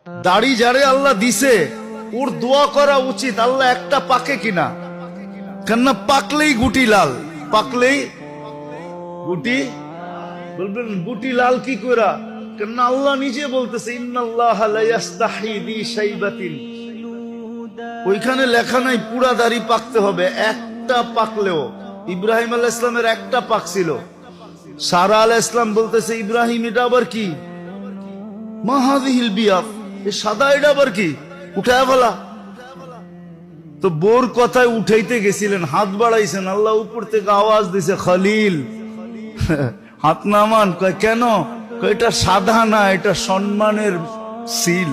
দাড়ি যারে আল্লাহ দিছে ওর দোয়া করা উচিত, আল্লাহ একটা পাকে কিনা, কেননা পাকলেই গুটি লাল, পাকলেই গুটি, বলবেন গুটি লাল কি করা, কেননা আল্লাহ নিজে বলতেছে ইন্নাল্লাহা লা ইস্তাহি বি শাইবাতিন, ওইখানে লেখা নাই পুরা দাড়ি পাকতে হবে, একটা পাকলেও। ইব্রাহিম আলাইহিস সালামের একটা পাকছিল, সারা আলাইহিস সালাম বলতেছে ইব্রাহিম এটা আবার কি, মা হাযিহিল বিয়াদ, এই সাদা এটা আবার কি, উঠায় ফেলা। তো বোর কথায় উঠাইতে গেছিলেন, হাত বাড়াইছেন, আল্লাহ উপর থেকে আওয়াজ দিছে খলিল হাত নামান। কয় কেন? এটা সাদা না, এটা সম্মানের সিল,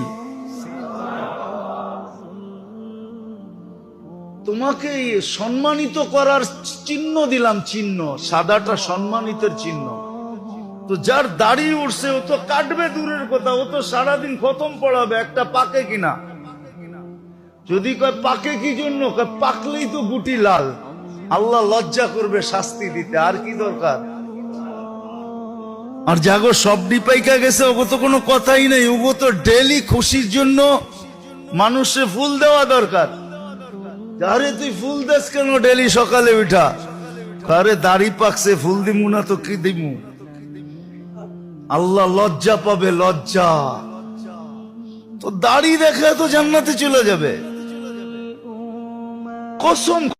তোমাকে সম্মানিত করার চিহ্ন দিলাম, চিহ্ন সাদাটা সম্মানিতের চিহ্ন। তো যার দাড়ি উঠছে ও তো কাটবে দূরের কথা, ও তো সারাদিন খতম পড়াবে, একটা পাকে কিনা। যদি কয় পাকে কি জন্য, পাকলেই তো গুটি লাল, আল্লাহ লজ্জা করবে শাস্তি দিতে, আর কি দরকার। আর জাগো সবডি পাইকা গেছে, ওগো তো কোনো কথাই নেই, ওগো তো ডেলি খুশির জন্য মানুষে ফুল দেওয়া দরকার। আরে তুই ফুল দেস কেন ডেলি সকালে উঠা, আরে দাড়ি পাকছে ফুল দিমু না তো কি দিমু, আল্লাহ লজ্জা পাবে, লজ্জা। তো দাড়ি দেখে তো জান্নাতে চলে যাবে কসম।